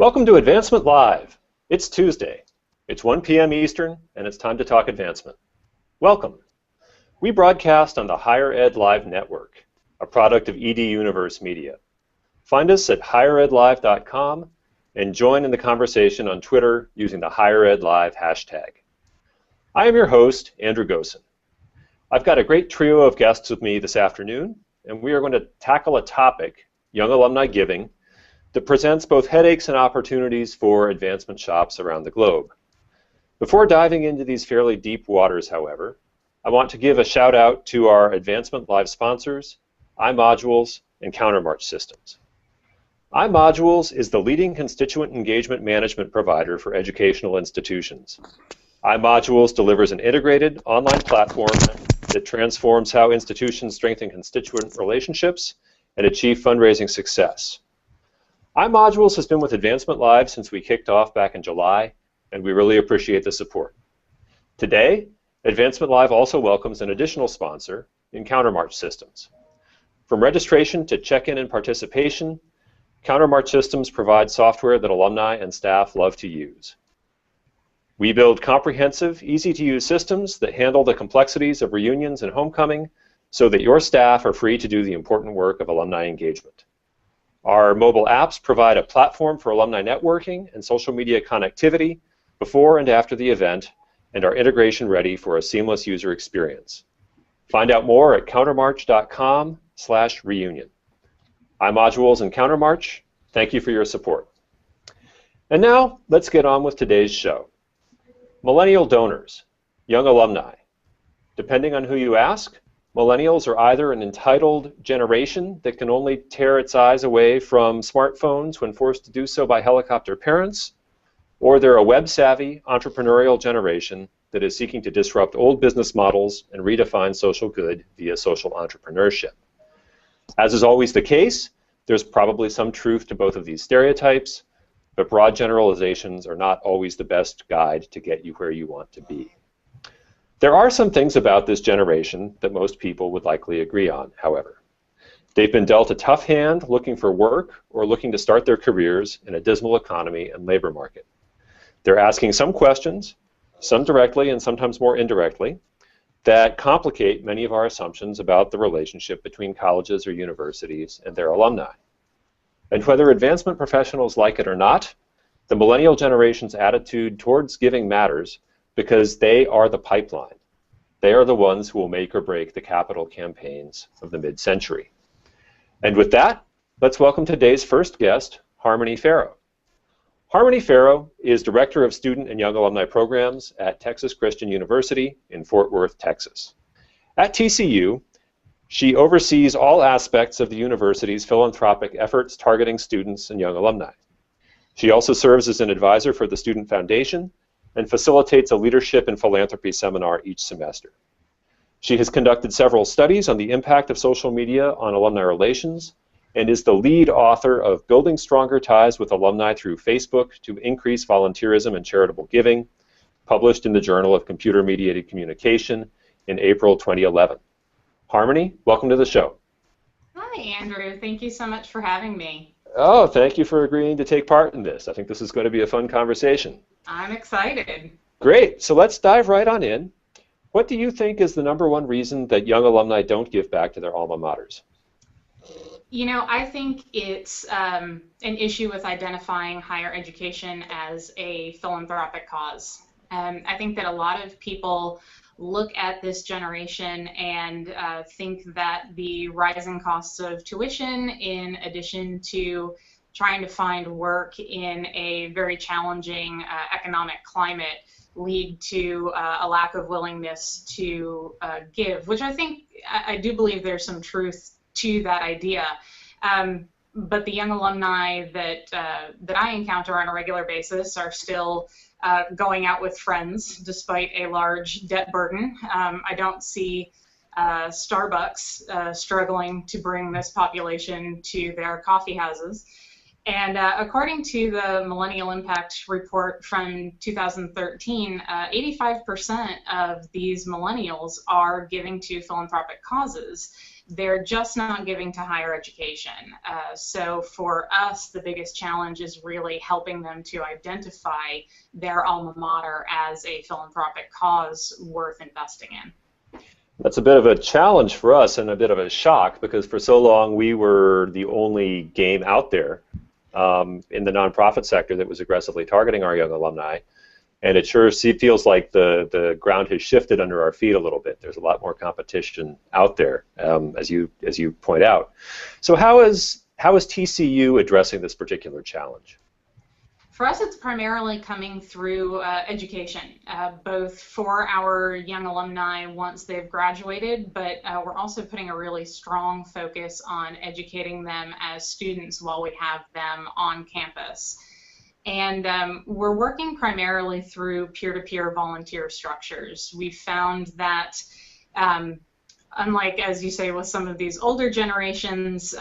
Welcome to Advancement Live. It's Tuesday. It's 1 p.m. Eastern, and it's time to talk advancement. Welcome. We broadcast on the Higher Ed Live Network, a product of ED Universe Media. Find us at higheredlive.com and join in the conversation on Twitter using the Higher Ed Live hashtag. I am your host, Andrew Gosen. I've got a great trio of guests with me this afternoon, and we are going to tackle a topic, young alumni giving, that presents both headaches and opportunities for advancement shops around the globe. Before diving into these fairly deep waters, however, I want to give a shout out to our Advancement Live sponsors, iModules and Countermarch Systems. iModules is the leading constituent engagement management provider for educational institutions. iModules delivers an integrated online platform that transforms how institutions strengthen constituent relationships and achieve fundraising success. iModules has been with Advancement Live since we kicked off back in July, and we really appreciate the support. Today, Advancement Live also welcomes an additional sponsor in Countermarch Systems. From registration to check-in and participation, Countermarch Systems provide software that alumni and staff love to use. We build comprehensive, easy-to-use systems that handle the complexities of reunions and homecoming so that your staff are free to do the important work of alumni engagement. Our mobile apps provide a platform for alumni networking and social media connectivity before and after the event, and are integration ready for a seamless user experience. Find out more at countermarch.com/reunion. iModules and Countermarch, thank you for your support. And now, let's get on with today's show. Millennial donors, young alumni. Depending on who you ask, Millennials are either an entitled generation that can only tear its eyes away from smartphones when forced to do so by helicopter parents, or they're a web-savvy, entrepreneurial generation that is seeking to disrupt old business models and redefine social good via social entrepreneurship. As is always the case, there's probably some truth to both of these stereotypes, but broad generalizations are not always the best guide to get you where you want to be. There are some things about this generation that most people would likely agree on, however. They've been dealt a tough hand looking for work or looking to start their careers in a dismal economy and labor market. They're asking some questions, some directly and sometimes more indirectly, that complicate many of our assumptions about the relationship between colleges or universities and their alumni. And whether advancement professionals like it or not, the millennial generation's attitude towards giving matters because they are the pipeline. They are the ones who will make or break the capital campaigns of the mid-century. And with that, let's welcome today's first guest, Harmonie Pharaoh. Harmonie Pharaoh is Director of Student and Young Alumni Programs at Texas Christian University in Fort Worth, Texas. At TCU, she oversees all aspects of the university's philanthropic efforts targeting students and young alumni. She also serves as an advisor for the Student Foundation and facilitates a leadership and philanthropy seminar each semester. She has conducted several studies on the impact of social media on alumni relations and is the lead author of Building Stronger Ties with Alumni Through Facebook to Increase Volunteerism and Charitable Giving, published in the Journal of Computer-Mediated Communication in April 2011. Harmonie, welcome to the show. Hi, Andrew. Thank you so much for having me. Oh, thank you for agreeing to take part in this. I think this is going to be a fun conversation. I'm excited. Great. So let's dive right on in. What do you think is the #1 reason that young alumni don't give back to their alma maters? You know, I think it's an issue with identifying higher education as a philanthropic cause. I think that a lot of people look at this generation and think that the rising costs of tuition, in addition to trying to find work in a very challenging economic climate, lead to a lack of willingness to give, which I do believe there's some truth to that idea. But the young alumni that I encounter on a regular basis are still going out with friends despite a large debt burden. I don't see Starbucks struggling to bring this population to their coffee houses. And according to the Millennial Impact Report from 2013, 85% of these millennials are giving to philanthropic causes. they're just not giving to higher education. So for us, the biggest challenge is really helping them to identify their alma mater as a philanthropic cause worth investing in. That's a bit of a challenge for us and a bit of a shock, because for so long we were the only game out there in the nonprofit sector that was aggressively targeting our young alumni. And it sure feels like the ground has shifted under our feet a little bit. There's a lot more competition out there, as you point out. So how is TCU addressing this particular challenge? For us, it's primarily coming through education, both for our young alumni once they've graduated, but we're also putting a really strong focus on educating them as students while we have them on campus. And we're working primarily through peer-to-peer volunteer structures. We've found that unlike, as you say, with some of these older generations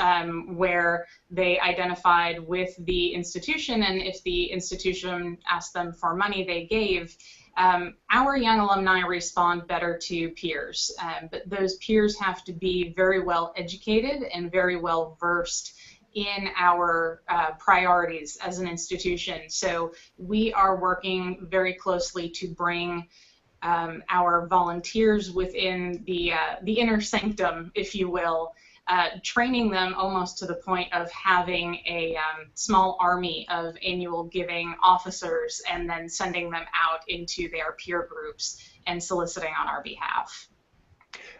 where they identified with the institution, and if the institution asked them for money, they gave, our young alumni respond better to peers. But those peers have to be very well educated and very well versed in our priorities as an institution. So we are working very closely to bring our volunteers within the inner sanctum, if you will, training them almost to the point of having a small army of annual giving officers and then sending them out into their peer groups and soliciting on our behalf.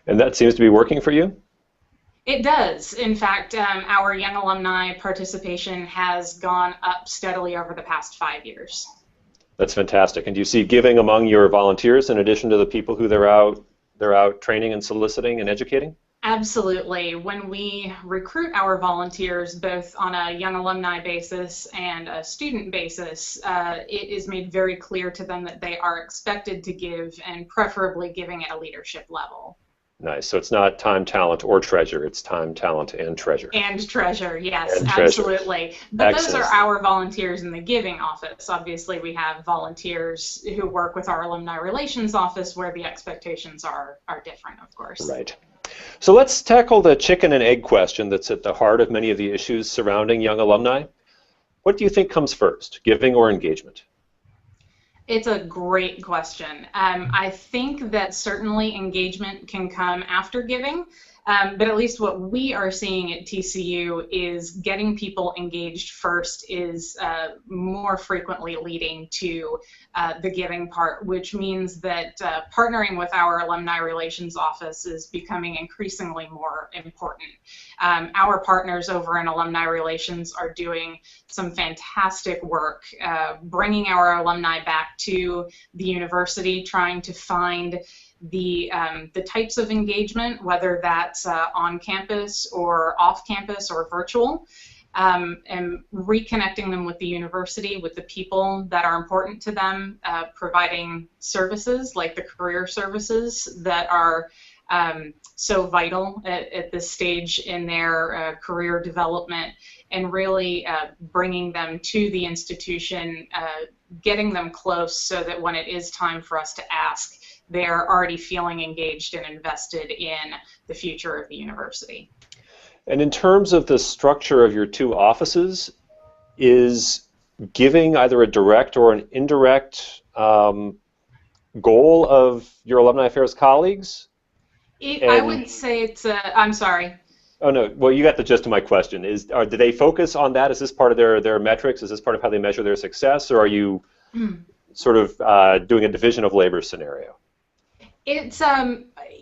And that seems to be working for you? It does. In fact, our young alumni participation has gone up steadily over the past 5 years. That's fantastic. And do you see giving among your volunteers in addition to the people who they're out training and soliciting and educating? Absolutely. When we recruit our volunteers, both on a young alumni basis and a student basis, it is made very clear to them that they are expected to give, and preferably giving at a leadership level. Nice. So it's not time, talent, or treasure. It's time, talent, and treasure. And treasure, yes, and absolutely. Treasure. But Excellent. Those are our volunteers in the giving office. Obviously, we have volunteers who work with our alumni relations office where the expectations are different, of course. Right. So let's tackle the chicken and egg question that's at the heart of many of the issues surrounding young alumni. What do you think comes first, giving or engagement? It's a great question. I think that certainly engagement can come after giving, but at least what we are seeing at TCU is getting people engaged first is more frequently leading to the giving part, which means that partnering with our alumni relations office is becoming increasingly more important. Our partners over in alumni relations are doing some fantastic work, bringing our alumni back to the university, trying to find the types of engagement, whether that's on campus or off campus or virtual, and reconnecting them with the university, with the people that are important to them, providing services like the career services that are so vital at this stage in their career development, and really bringing them to the institution, getting them close so that when it is time for us to ask, they're already feeling engaged and invested in the future of the university. And in terms of the structure of your two offices, is giving either a direct or an indirect goal of your alumni affairs colleagues? I would say it's I'm sorry. Oh no, well you got the gist of my question. Do they focus on that? Is this part of their metrics? Is this part of how they measure their success? Or are you sort of doing a division of labor scenario? It's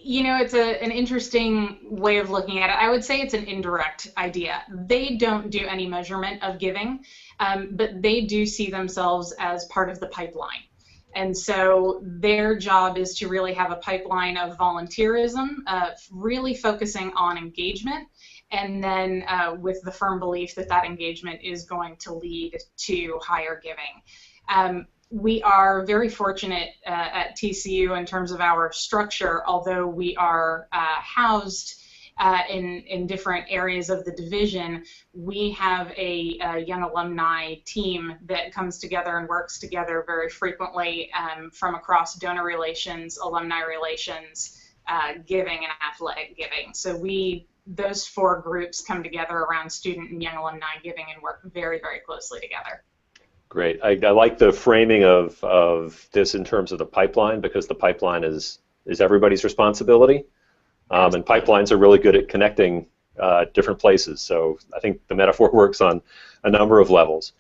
you know, it's an interesting way of looking at it. I would say it's an indirect idea. They don't do any measurement of giving, but they do see themselves as part of the pipeline. And so their job is to really have a pipeline of volunteerism, really focusing on engagement, and then with the firm belief that that engagement is going to lead to higher giving. We are very fortunate at TCU in terms of our structure, although we are housed in different areas of the division. We have a young alumni team that comes together and works together very frequently from across donor relations, alumni relations, giving, and athletic giving. So we those four groups come together around student and young alumni giving and work very, very closely together. Great. I like the framing of this in terms of the pipeline, because the pipeline is everybody's responsibility, and pipelines are really good at connecting different places. So I think the metaphor works on a number of levels.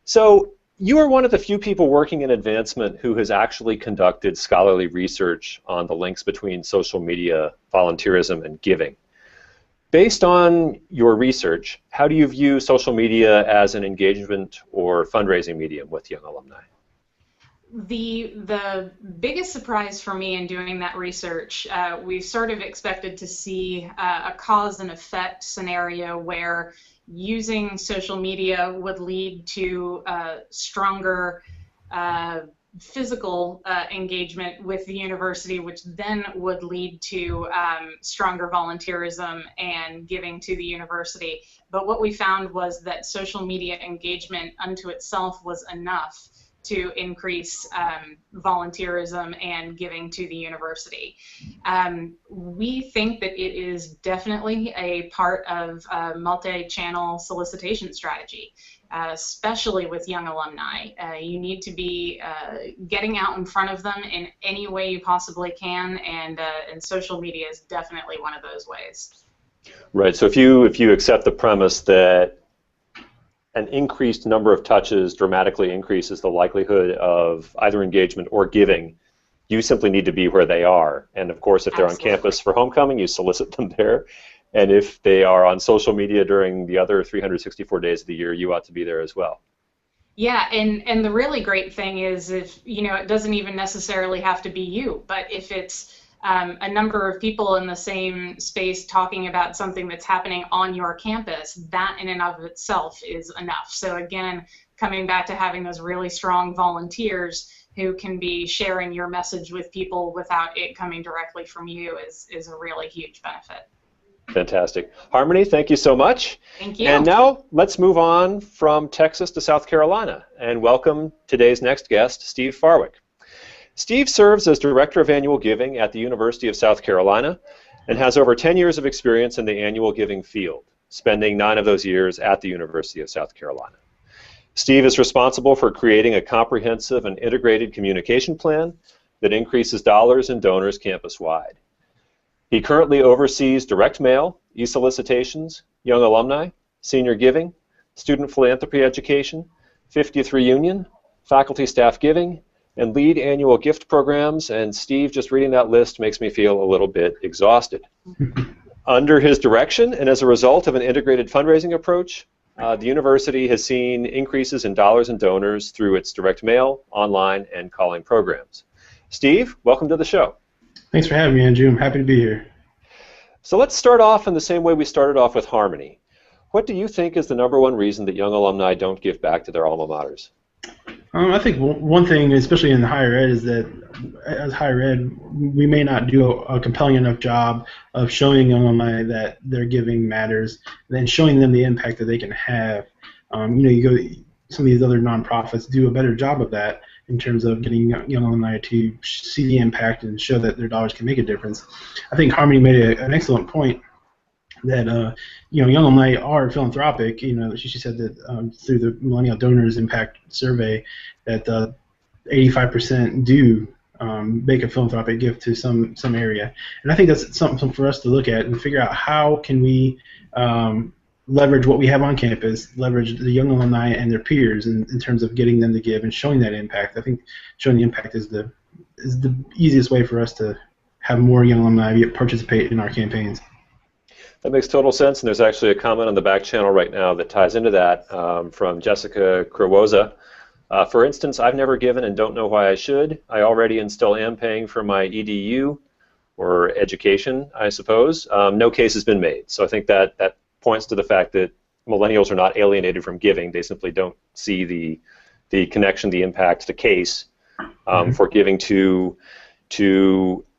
So you are one of the few people working in advancement who has actually conducted scholarly research on the links between social media, volunteerism, and giving. Based on your research, how do you view social media as an engagement or fundraising medium with young alumni? The biggest surprise for me in doing that research, we sort of expected to see a cause and effect scenario where using social media would lead to stronger physical engagement with the university, which then would lead to stronger volunteerism and giving to the university. But what we found was that social media engagement unto itself was enough to increase volunteerism and giving to the university. We think that it is definitely a part of a multi-channel solicitation strategy, especially with young alumni. You need to be getting out in front of them in any way you possibly can, and social media is definitely one of those ways. Right, so if you accept the premise that an increased number of touches dramatically increases the likelihood of either engagement or giving, you simply need to be where they are. And of course, if they're on campus for homecoming, you solicit them there. And if they are on social media during the other 364 days of the year, you ought to be there as well. Yeah, and the really great thing is, if it doesn't even necessarily have to be you, but if it's a number of people in the same space talking about something that's happening on your campus, that in and of itself is enough. So again, coming back to having those really strong volunteers who can be sharing your message with people without it coming directly from you is a really huge benefit. Fantastic. Harmonie, thank you so much. Thank you. And now let's move on from Texas to South Carolina and welcome today's next guest, Steve Farwick. Steve serves as Director of Annual Giving at the University of South Carolina and has over 10 years of experience in the annual giving field, spending 9 of those years at the University of South Carolina. Steve is responsible for creating a comprehensive and integrated communication plan that increases dollars and donors campus-wide. He currently oversees direct mail, e-solicitations, young alumni, senior giving, student philanthropy education, 50th reunion, faculty staff giving, and lead annual gift programs, and Steve, just reading that list makes me feel a little bit exhausted. Under his direction, and as a result of an integrated fundraising approach, the university has seen increases in dollars and donors through its direct mail, online, and calling programs. Steve, welcome to the show. Thanks for having me, Andrew. I'm happy to be here. So let's start off in the same way we started off with Harmonie. What do you think is the #1 reason that young alumni don't give back to their alma maters? I think one thing, especially in higher ed, is that as higher ed, we may not do a compelling enough job of showing young alumni that their giving matters, then showing them the impact that they can have. You go, some of these other nonprofits do a better job of that in terms of getting young alumni to see the impact and show that their dollars can make a difference. I think Harmonie made an excellent point that young alumni are philanthropic. She said that through the Millennial Donors Impact Survey, that 85% do make a philanthropic gift to some area, and I think that's something for us to look at and figure out how can we leverage what we have on campus, leverage the young alumni and their peers in terms of getting them to give and showing that impact. I think showing the impact is the easiest way for us to have more young alumni participate in our campaigns. That makes total sense, and there's actually a comment on the back channel right now that ties into that from Jessica Krawoza. For instance, I've never given and don't know why I should. I already and still am paying for my EDU, or education, I suppose. No case has been made. So I think that points to the fact that millennials are not alienated from giving. They simply don't see the connection, the impact, the case for giving to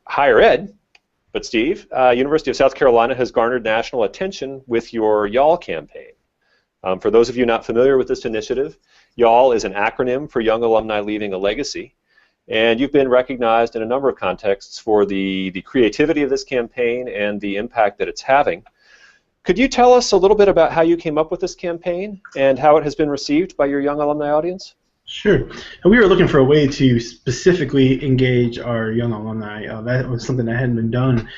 higher ed. But Steve, University of South Carolina has garnered national attention with your YALL campaign. For those of you not familiar with this initiative, YALL is an acronym for Young Alumni Leaving a Legacy, and you've been recognized in a number of contexts for the creativity of this campaign and the impact that it's having. Could you tell us a little bit about how you came up with this campaign and how it has been received by your young alumni audience? Sure. And we were looking for a way to specifically engage our young alumni. That was something that hadn't been done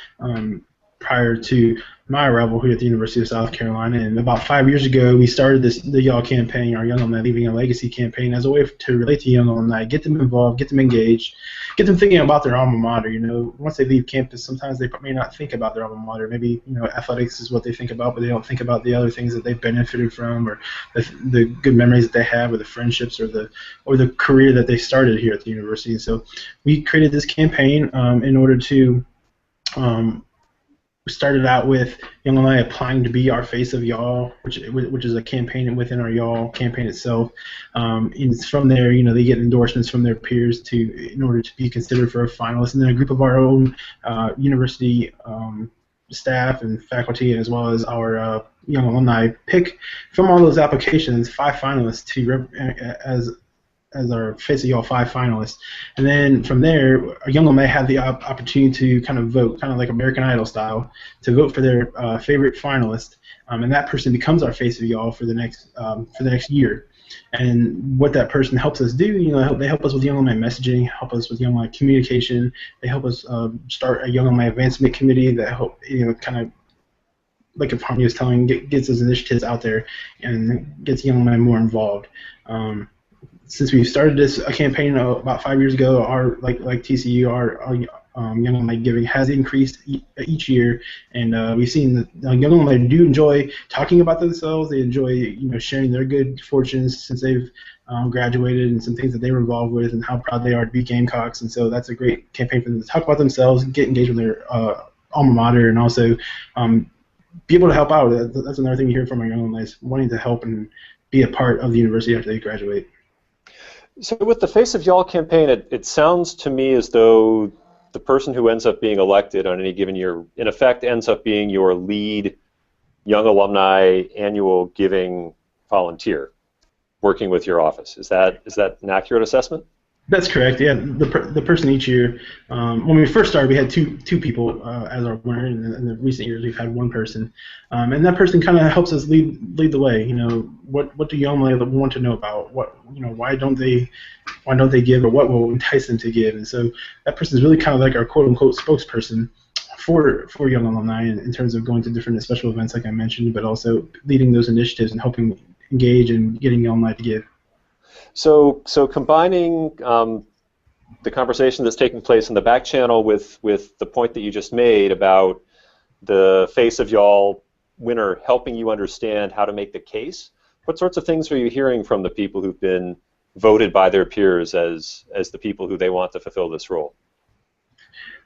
prior to my arrival here at the University of South Carolina. And about 5 years ago, we started the YALL Campaign, our Young Alumni Leaving a Legacy campaign, as a way to relate to young alumni, get them involved, get them engaged, get them thinking about their alma mater. You know, once they leave campus, sometimes they may not think about their alma mater. Maybe, you know, athletics is what they think about, but they don't think about the other things that they've benefited from, or the good memories that they have, or the friendships, or the career that they started here at the university. And so we created this campaign in order to we started out with young alumni applying to be our face of YALL, which is a campaign within our YALL campaign itself. And from there, you know, they get endorsements from their peers in order to be considered for a finalist. And then a group of our own university staff and faculty, as well as our young alumni, pick from all those applications 5 finalists as our Face of YALL 5 finalists. And then from there, a young alumni have the opportunity to kind of vote, kind of like American Idol style, to vote for their favorite finalist, and that person becomes our Face of YALL for the next year. And what that person helps us do, you know, they help us with young alumni messaging, help us with young alumni communication. They help us start a young alumni advancement committee that help, you know, kind of, like if Harmonie was telling, gets those initiatives out there and gets young alumni more involved. Since we started this campaign about 5 years ago, like TCU, our young alumni giving has increased each year, and we've seen that young alumni do enjoy talking about themselves. They enjoy, you know, sharing their good fortunes since they've graduated, and some things that they were involved with, and how proud they are to be Gamecocks. And so that's a great campaign for them to talk about themselves, get engaged with their alma mater, and also be able to help out. That's another thing we hear from our young alumni, is wanting to help and be a part of the university after they graduate. So with the Face of YALL campaign, it sounds to me as though the person who ends up being elected on any given year, in effect, ends up being your lead young alumni annual giving volunteer working with your office. Is that an accurate assessment? That's correct. Yeah, the person each year. When we first started, we had two people as our winner. In the recent years, we've had one person, and that person kind of helps us lead the way. You know, what do young alumni want to know about? Why don't they give, or what will entice them to give? And so that person is really kind of like our quote unquote spokesperson for young alumni in terms of going to different special events, like I mentioned, but also leading those initiatives and helping engage and getting young alumni to give. So combining the conversation that's taking place in the back channel with the point that you just made about the Face of YALL winner helping you understand how to make the case, what sorts of things are you hearing from the people who've been voted by their peers as the people who they want to fulfill this role?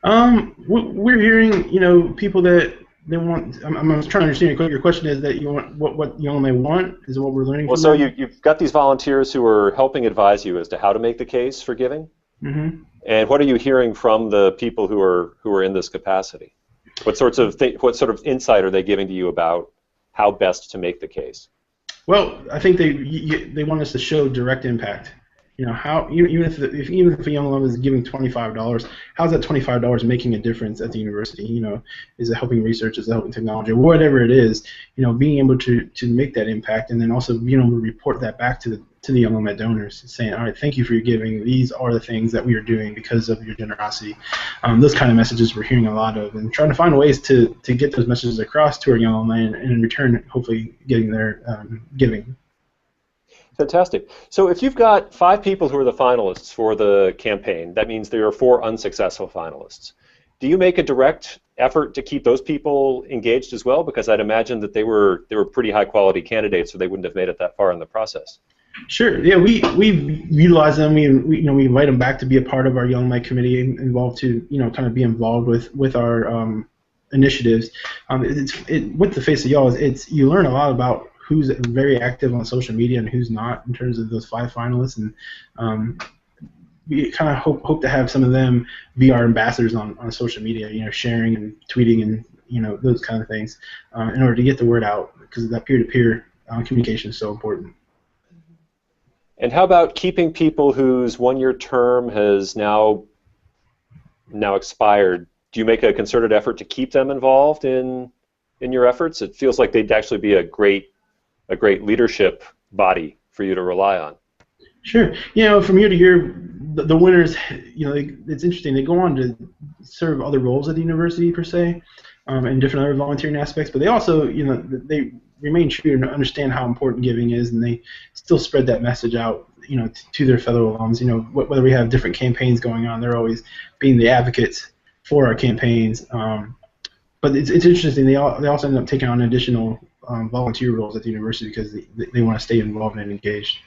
We're hearing, you know, people that they want. I'm trying to understand your question is that you want what young alumni want is what we're learning. Well, so you've got these volunteers who are helping advise you as to how to make the case for giving. Mm-hmm. And what are you hearing from the people who are in this capacity? What sort of insight are they giving to you about how best to make the case? Well, I think they want us to show direct impact. You know, how even if a young alum is giving $25, how's that $25 making a difference at the university? You know, is it helping research? Is it helping technology? Whatever it is, you know, being able to make that impact, and then also being able to report that back to the young alumni donors, saying, all right, thank you for your giving. These are the things that we are doing because of your generosity. Those kind of messages we're hearing a lot of, and trying to find ways to get those messages across to our young alumni, and in return, hopefully getting their giving. Fantastic. So if you've got 5 people who are the finalists for the campaign, that means there are 4 unsuccessful finalists. Do you make a direct effort to keep those people engaged as well? Because I'd imagine that they were pretty high quality candidates, so they wouldn't have made it that far in the process. Sure. Yeah, we utilize them. We invite them back to be a part of our young alumni committee, involved to kind of be involved with our initiatives. With the Face of YALL, you learn a lot about who's very active on social media and who's not in terms of those 5 finalists, and we kind of hope to have some of them be our ambassadors on social media, you know, sharing and tweeting and, you know, those kind of things, in order to get the word out, because that peer-to-peer communication is so important. And how about keeping people whose one-year term has now expired? Do you make a concerted effort to keep them involved in in your efforts? It feels like they'd actually be a great leadership body for you to rely on. Sure. From year to year, the winners, it's interesting. They go on to serve other roles at the university per se, and different other volunteering aspects. But they also, they remain true and understand how important giving is, and they still spread that message out, to their fellow alums. Whether we have different campaigns going on, they're always being the advocates for our campaigns. But it's interesting. They also end up taking on additional volunteer roles at the university because they want to stay involved and engaged.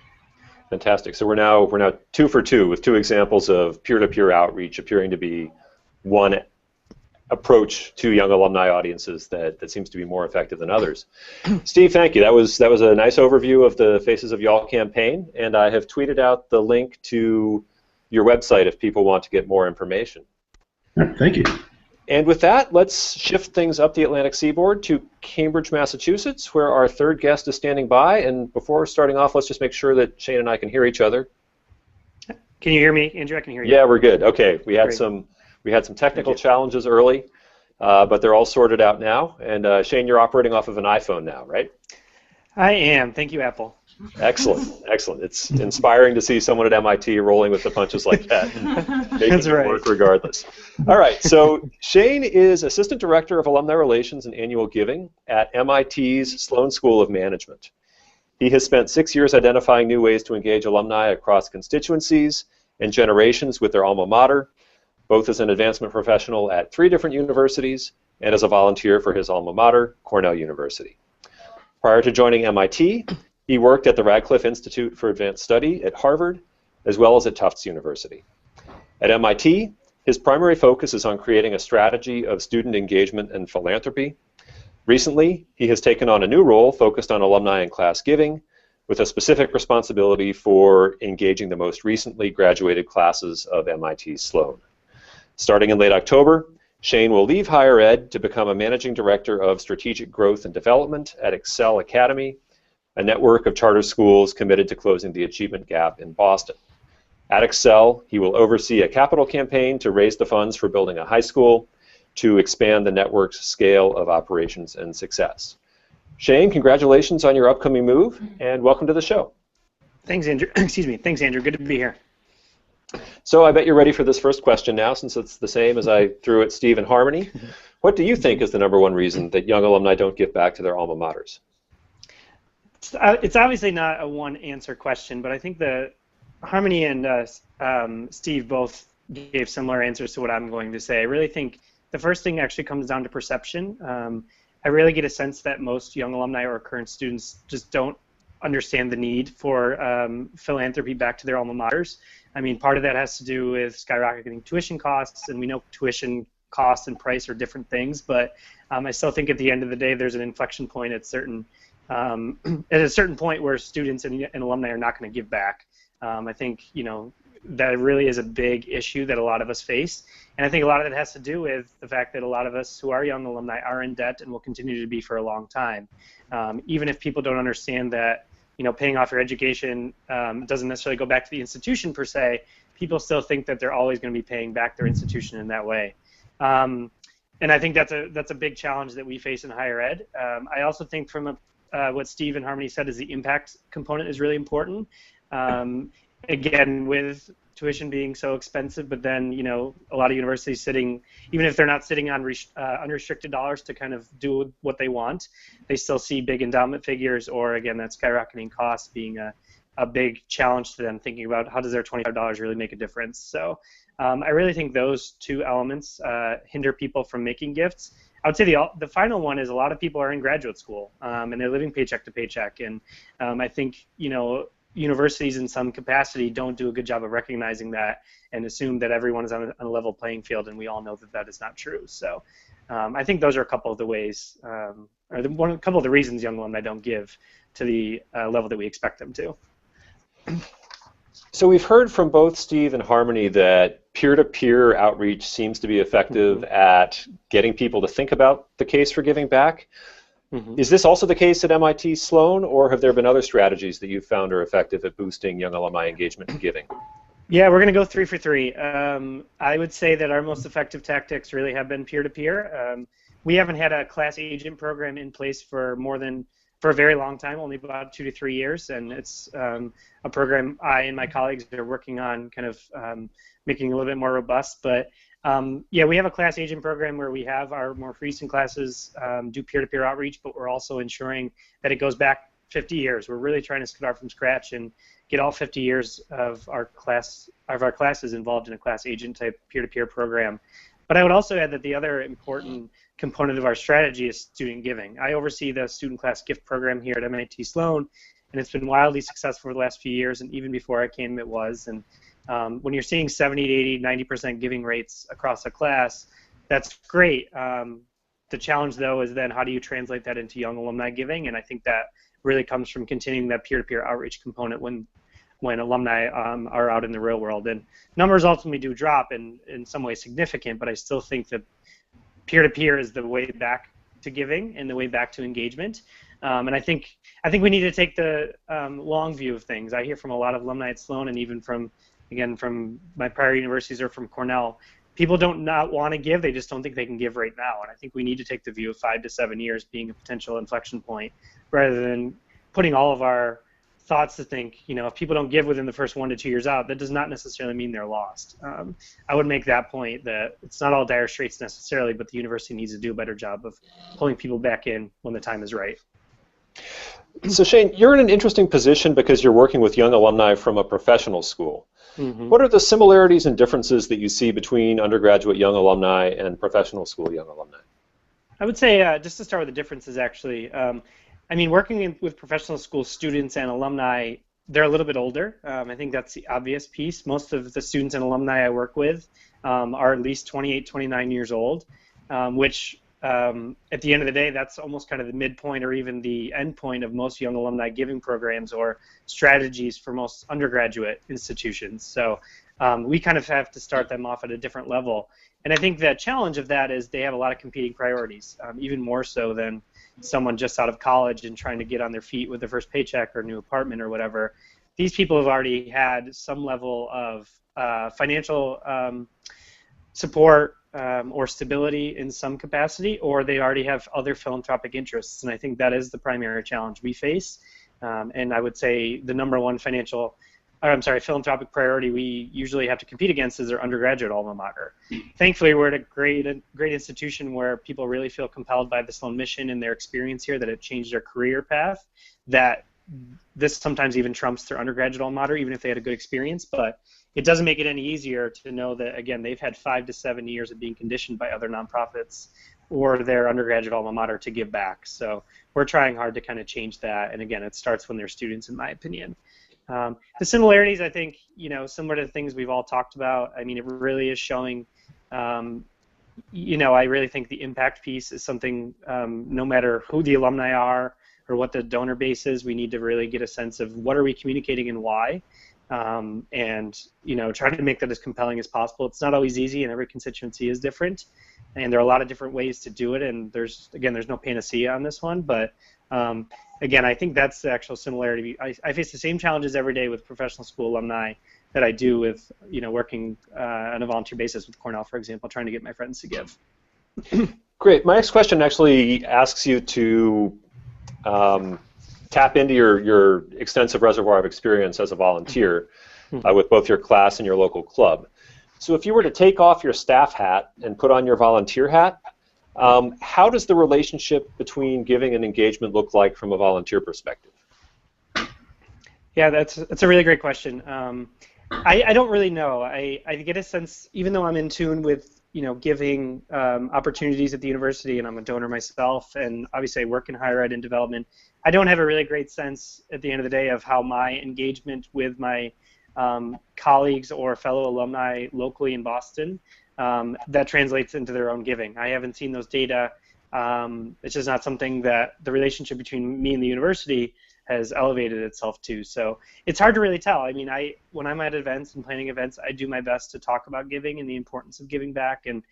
Fantastic. So we're now 2 for 2 with 2 examples of peer-to-peer outreach appearing to be one approach to young alumni audiences that seems to be more effective than others. Steve, thank you. That was a nice overview of the Faces of YALL campaign, and I have tweeted out the link to your website if people want to get more information. Thank you. And with that, let's shift things up the Atlantic seaboard to Cambridge, Massachusetts, where our third guest is standing by. And before starting off, let's just make sure that Shane and I can hear each other. Can you hear me, Andrew? I can hear you. Yeah, we're good. Okay, we had some technical challenges early, but they're all sorted out now. And Shane, you're operating off of an iPhone now, right? I am. Thank you, Apple. Excellent, excellent. It's inspiring to see someone at MIT rolling with the punches like that and making That's right. it work regardless. All right, so Shane is Assistant Director of Alumni Relations and Annual Giving at MIT's Sloan School of Management. He has spent 6 years identifying new ways to engage alumni across constituencies and generations with their alma mater, both as an advancement professional at 3 different universities and as a volunteer for his alma mater, Cornell University. Prior to joining MIT, he worked at the Radcliffe Institute for Advanced Study at Harvard, as well as at Tufts University. At MIT, his primary focus is on creating a strategy of student engagement and philanthropy. Recently, he has taken on a new role focused on alumni and class giving, with a specific responsibility for engaging the most recently graduated classes of MIT Sloan. Starting in late October, Shane will leave higher ed to become a Managing Director of Strategic Growth and Development at Excel Academy, a network of charter schools committed to closing the achievement gap in Boston. At Excel, he will oversee a capital campaign to raise the funds for building a high school to expand the network's scale of operations and success. Shane, congratulations on your upcoming move, and welcome to the show. Thanks, Andrew. Excuse me. Thanks, Andrew. Good to be here. So I bet you're ready for this first question now, since it's the same as I threw at Steve and Harmonie. What do you think is the #1 reason that young alumni don't give back to their alma maters? It's obviously not a one-answer question, but I think that Harmonie and Steve both gave similar answers to what I'm going to say. I really think the first thing actually comes down to perception. I really get a sense that most young alumni or current students just don't understand the need for philanthropy back to their alma maters. I mean, part of that has to do with skyrocketing tuition costs, and we know tuition cost and price are different things, but I still think at the end of the day there's an inflection point at a certain point where students and alumni are not going to give back. I think, that really is a big issue that a lot of us face, and I think a lot of it has to do with the fact that a lot of us who are young alumni are in debt and will continue to be for a long time. Even if people don't understand that, paying off your education doesn't necessarily go back to the institution per se, people still think that they're always going to be paying back their institution in that way. And I think that's a big challenge that we face in higher ed. I also think from what Steve and Harmonie said is the impact component is really important. Again, with tuition being so expensive, but then, a lot of universities sitting, even if they're not sitting on unrestricted dollars to kind of do what they want, they still see big endowment figures, or again, that skyrocketing cost being a big challenge to them, thinking about how does their $25 really make a difference. So I really think those 2 elements hinder people from making gifts. I would say the final one is a lot of people are in graduate school and they're living paycheck to paycheck, and I think universities in some capacity don't do a good job of recognizing that and assume that everyone is on a level playing field, and we all know that that is not true. So I think those are a couple of the ways, or a couple of the reasons young alumni don't give to the level that we expect them to. So we've heard from both Steve and Harmonie that peer-to-peer outreach seems to be effective at getting people to think about the case for giving back. Is this also the case at MIT Sloan, or have there been other strategies that you've found are effective at boosting young alumni engagement and giving? Yeah, we're going to go 3 for 3. I would say that our most effective tactics really have been peer-to-peer. we haven't had a class agent program in place for a very long time, only about 2 to 3 years, and it's a program I and my colleagues are working on kind of making a little bit more robust. But yeah, we have a class agent program where we have our more recent classes do peer-to-peer outreach, but we're also ensuring that it goes back 50 years. We're really trying to start from scratch and get all 50 years of our classes involved in a class agent type peer-to-peer program. But I would also add that the other important component of our strategy is student giving. I oversee the student class gift program here at MIT Sloan, and it's been wildly successful for the last few years, and even before I came it was. And when you're seeing 70 to 80, 90% giving rates across a class, that's great. The challenge, though, is then how do you translate that into young alumni giving? And I think that really comes from continuing that peer-to-peer outreach component when alumni are out in the real world. And numbers ultimately do drop in some ways significant, but I still think that peer-to-peer is the way back to giving and the way back to engagement. And I think we need to take the long view of things. I hear from a lot of alumni at Sloan, and even from my prior universities or from Cornell, people don't not want to give, they just don't think they can give right now. And I think we need to take the view of 5 to 7 years being a potential inflection point, rather than putting all of our thoughts to think, if people don't give within the first 1 to 2 years out, that does not necessarily mean they're lost. I would make that point that it's not all dire straits necessarily, but the university needs to do a better job of pulling people back in when the time is right. So Shane, you're in an interesting position because you're working with young alumni from a professional school. Mm-hmm. What are the similarities and differences that you see between undergraduate young alumni and professional school young alumni? I would say, just to start with the differences, actually, working with professional school students and alumni, they're a little bit older. I think that's the obvious piece. Most of the students and alumni I work with are at least 28, 29 years old, which at the end of the day, that's almost kind of the midpoint or even the end point of most young alumni giving programs or strategies for most undergraduate institutions. So we kind of have to start them off at a different level. And I think the challenge of that is they have a lot of competing priorities, even more so than someone just out of college and trying to get on their feet with their first paycheck or new apartment or whatever. These people have already had some level of financial support or stability in some capacity, or they already have other philanthropic interests. And I think that is the primary challenge we face. And I would say the number one philanthropic priority we usually have to compete against is their undergraduate alma mater. Thankfully, we're at a great institution where people really feel compelled by the Sloan mission and their experience here, that it changed their career path, that this sometimes even trumps their undergraduate alma mater, even if they had a good experience. But it doesn't make it any easier to know that, again, they've had 5 to 7 years of being conditioned by other nonprofits or their undergraduate alma mater to give back. So we're trying hard to kind of change that. And again, it starts when they're students, in my opinion. The similarities, I think, similar to the things we've all talked about. I mean, it really is showing, I really think the impact piece is something, no matter who the alumni are or what the donor base is, we need to really get a sense of what are we communicating and why. And try to make that as compelling as possible. It's not always easy, and every constituency is different, and there are a lot of different ways to do it, and there's no panacea on this one, but again, I think that's the actual similarity. I face the same challenges every day with professional school alumni that I do with working on a volunteer basis with Cornell, for example, trying to get my friends to give. Great. My next question actually asks you to tap into your extensive reservoir of experience as a volunteer with both your class and your local club. So if you were to take off your staff hat and put on your volunteer hat, how does the relationship between giving and engagement look like from a volunteer perspective? Yeah, that's a really great question. I don't really know. I get a sense, even though I'm in tune with giving opportunities at the university, and I'm a donor myself, and obviously I work in higher ed and development, I don't have a really great sense at the end of the day of how my engagement with my colleagues or fellow alumni locally in Boston that translates into their own giving. I haven't seen those data. It's just not something that the relationship between me and the university has elevated itself to. So it's hard to really tell. I mean, when I'm at events and planning events, I do my best to talk about giving and the importance of giving back, and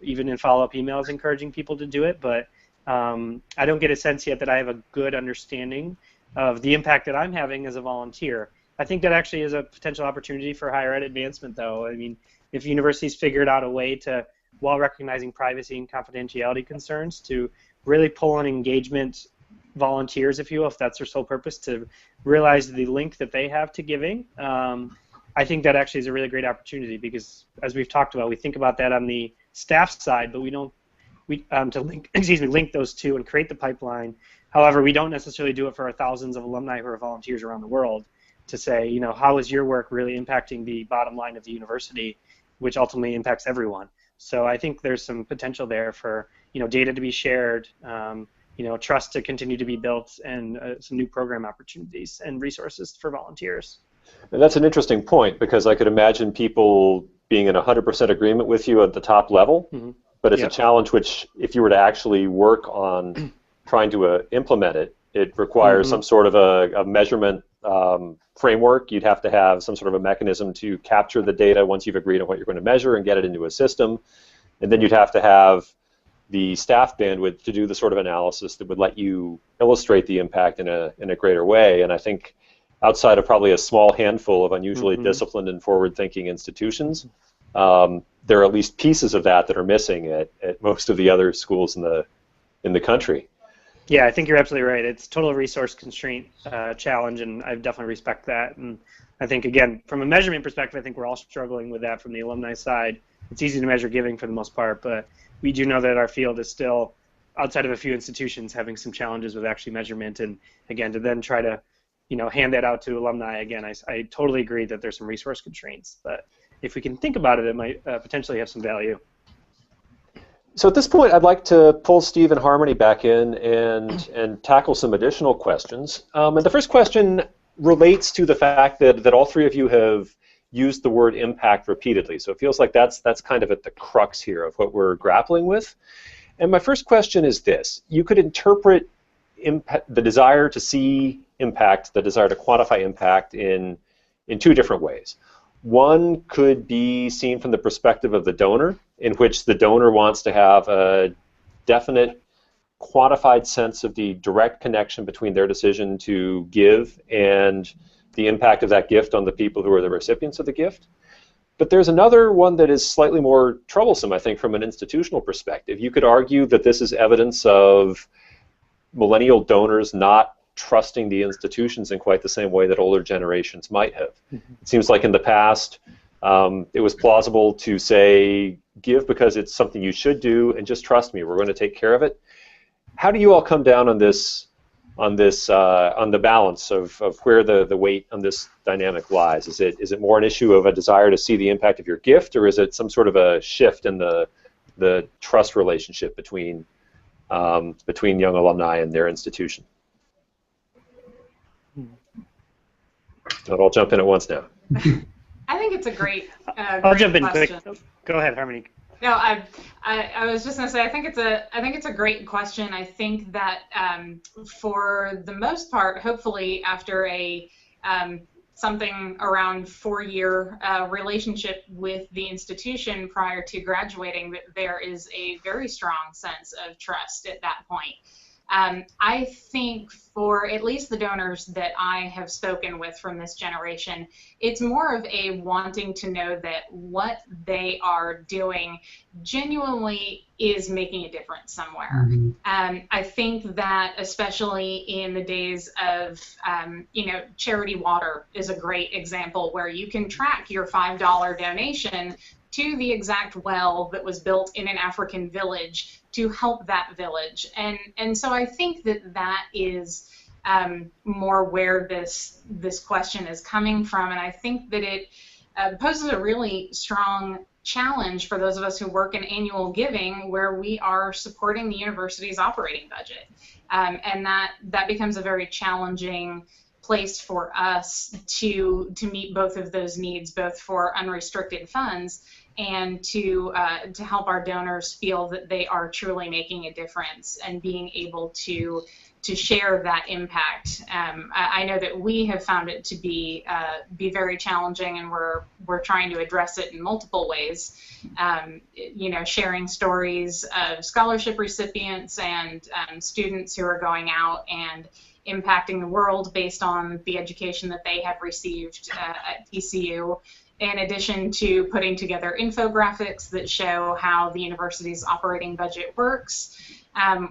even in follow-up emails encouraging people to do it. But I don't get a sense yet that I have a good understanding of the impact that I'm having as a volunteer. I think that actually is a potential opportunity for higher ed advancement, though. I mean, if universities figured out a way to while recognizing privacy and confidentiality concerns, to really pull on engagement volunteers, if you will, if that's their sole purpose, to realize the link that they have to giving. I think that actually is a really great opportunity because, as we've talked about, we think about that on the staff side, but we don't to link those two and create the pipeline. However, we don't necessarily do it for our thousands of alumni who are volunteers around the world to say, you know, how is your work really impacting the bottom line of the university, which ultimately impacts everyone. So I think there's some potential there for, you know, data to be shared, you know, trust to continue to be built, and some new program opportunities and resources for volunteers. And that's an interesting point, because I could imagine people being in 100% agreement with you at the top level, but it's a challenge which, if you were to actually work on trying to implement it, it requires some sort of a measurement framework. You'd have to have some sort of a mechanism to capture the data once you've agreed on what you're going to measure and get it into a system. And then you'd have to have the staff bandwidth to do the sort of analysis that would let you illustrate the impact in a greater way. And I think outside of probably a small handful of unusually disciplined and forward-thinking institutions, there are at least pieces of that are missing at most of the other schools in the country. Yeah, I think you're absolutely right. It's total resource constraint challenge, and I definitely respect that. And I think, again, from a measurement perspective, I think we're all struggling with that from the alumni side. It's easy to measure giving for the most part, but we do know that our field is still, outside of a few institutions, having some challenges with actually measurement. And again, to then try to, you know, hand that out to alumni, again, I totally agree that there's some resource constraints, but if we can think about it, it might potentially have some value. So at this point, I'd like to pull Steve and Harmonie back in and tackle some additional questions. And the first question relates to the fact that all three of you have used the word impact repeatedly. So it feels like that's kind of at the crux here of what we're grappling with. And my first question is this. You could interpret the desire to see impact, the desire to quantify impact in two different ways. One could be seen from the perspective of the donor, in which the donor wants to have a definite, quantified sense of the direct connection between their decision to give and the impact of that gift on the people who are the recipients of the gift. But there's another one that is slightly more troublesome, I think, from an institutional perspective. You could argue that this is evidence of millennial donors not trusting the institutions in quite the same way that older generations might have. It seems like in the past, it was plausible to say, give because it's something you should do, and just trust me, we're going to take care of it. How do you all come down on this, on the balance of where the weight on this dynamic lies? Is it more an issue of a desire to see the impact of your gift, or is it some sort of a shift in the trust relationship between young alumni and their institution? I'll jump in at once now. I think it's a great I'll jump in question. quick. Go ahead, Harmonie. No, I was just going to say I think it's a great question. I think that for the most part, hopefully after a something around 4-year relationship with the institution prior to graduating, that there is a very strong sense of trust at that point. I think for at least the donors that I have spoken with from this generation, it's more of a wanting to know that what they are doing genuinely is making a difference somewhere. I think that especially in the days of, Charity Water is a great example where you can track your $5 donation to the exact well that was built in an African village to help that village. And so I think that is more where this question is coming from, and I think that it poses a really strong challenge for those of us who work in annual giving, where we are supporting the university's operating budget, and that becomes a very challenging place for us to meet both of those needs, both for unrestricted funds and to help our donors feel that they are truly making a difference and being able to share that impact. I know that we have found it to be very challenging, and we're trying to address it in multiple ways. Sharing stories of scholarship recipients and students who are going out and impacting the world based on the education that they have received at TCU, in addition to putting together infographics that show how the university's operating budget works.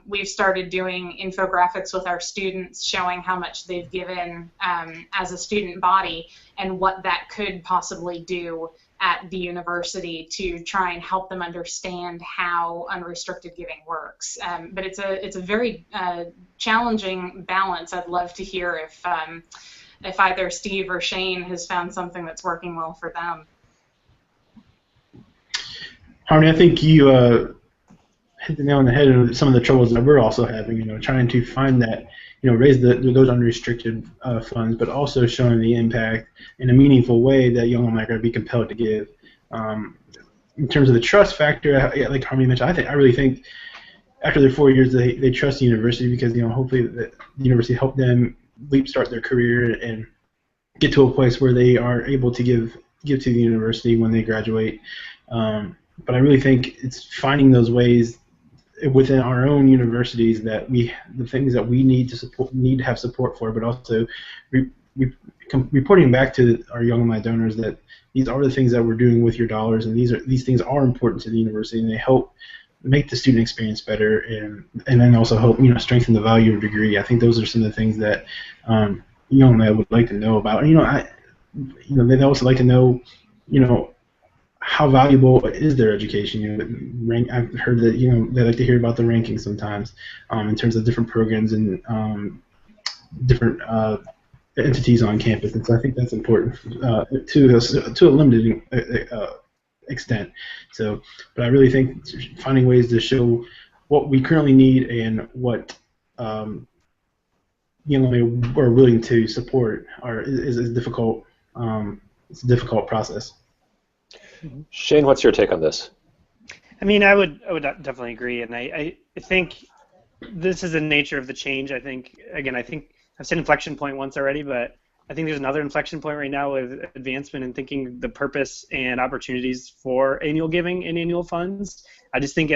We've started doing infographics with our students showing how much they've given as a student body and what that could possibly do at the university to try and help them understand how unrestricted giving works. But it's a very challenging balance. I'd love to hear if either Steve or Shane has found something that's working well for them. Harmony, I think you hit the nail on the head of some of the troubles that we're also having. Trying to find that, raise those unrestricted funds, but also showing the impact in a meaningful way that young alumni are going to be compelled to give. In terms of the trust factor, like Harmony mentioned, I really think after their 4 years, they trust the university because hopefully the university helped them start their career and get to a place where they are able to give to the university when they graduate. But I really think it's finding those ways within our own universities that the things that we need to have support for, but also reporting back to our young alumni donors that these are the things that we're doing with your dollars, and these things are important to the university, and they help make the student experience better, and then also help strengthen the value of degree. I think those are some of the things that young alumni would like to know about. They'd also like to know how valuable is their education. I've heard that they like to hear about the rankings sometimes in terms of different programs and different entities on campus, and so I think that's important to a limited extent. So, but I really think finding ways to show what we currently need and what young alumni are willing to support is difficult. It's a difficult process. Shane, what's your take on this? I mean, I would definitely agree, and I think this is the nature of the change. I think I've said inflection point once already, but I think there's another inflection point right now with advancement in thinking the purpose and opportunities for annual giving and annual funds. I just think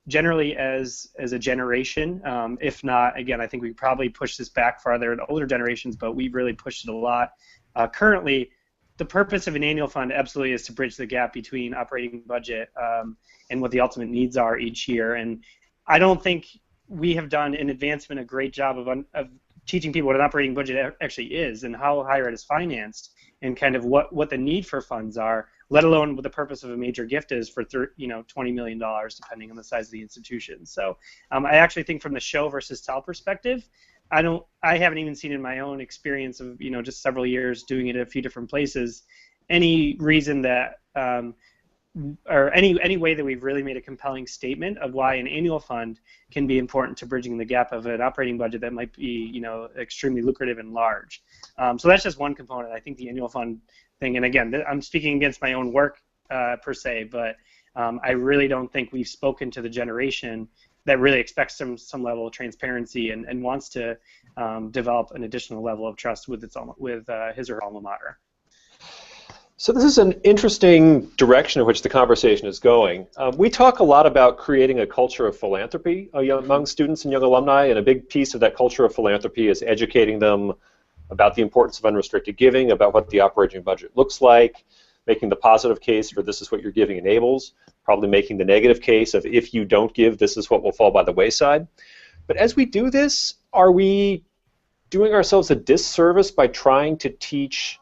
generally as a generation, if not, again, I think we probably push this back farther in older generations, but we've really pushed it a lot. Currently, the purpose of an annual fund absolutely is to bridge the gap between operating budget and what the ultimate needs are each year. And I don't think we have done in advancement a great job of teaching people what an operating budget actually is and how higher ed is financed and kind of what the need for funds are, let alone what the purpose of a major gift is for $20 million depending on the size of the institution. So I actually think from the show versus tell perspective, I haven't even seen in my own experience of just several years doing it at a few different places any reason that or any way that we've really made a compelling statement of why an annual fund can be important to bridging the gap of an operating budget that might be extremely lucrative and large. So that's just one component. I think the annual fund thing, and again, I'm speaking against my own work per se, but I really don't think we've spoken to the generation that really expects some level of transparency and wants to develop an additional level of trust with his or her alma mater. So this is an interesting direction in which the conversation is going. We talk a lot about creating a culture of philanthropy among students and young alumni, and a big piece of that culture of philanthropy is educating them about the importance of unrestricted giving, about what the operating budget looks like, making the positive case for this is what your giving enables, probably making the negative case of if you don't give, this is what will fall by the wayside. But as we do this, are we doing ourselves a disservice by trying to teach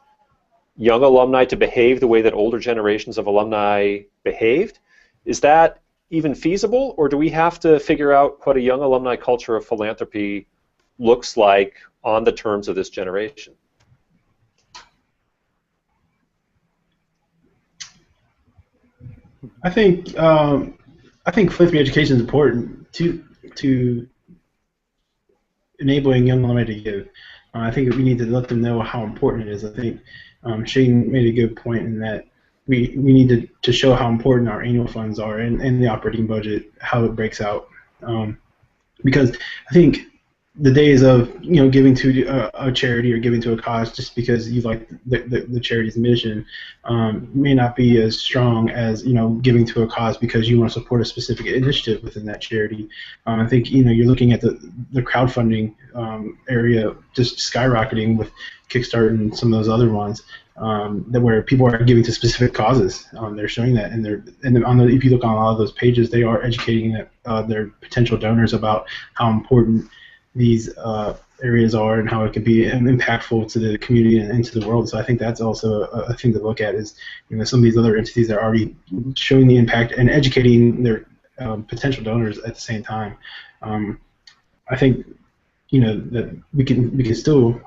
young alumni to behave the way that older generations of alumni behaved? Is that even feasible, or do we have to figure out what a young alumni culture of philanthropy looks like on the terms of this generation? I think philanthropy education is important to enabling young alumni to give. I think we need to let them know how important it is. I think Shane made a good point in that we need to show how important our annual funds are and the operating budget, how it breaks out. Because I think the days of giving to a charity or giving to a cause just because you like the charity's mission may not be as strong as giving to a cause because you want to support a specific initiative within that charity. I think you're looking at the crowdfunding area just skyrocketing with Kickstarter and some of those other ones that where people are giving to specific causes. They're showing that, and if you look on a lot of those pages, they are educating their potential donors about how important these areas are and how it could be impactful to the community and to the world. So I think that's also a thing to look at is some of these other entities that are already showing the impact and educating their potential donors at the same time. I think that we can still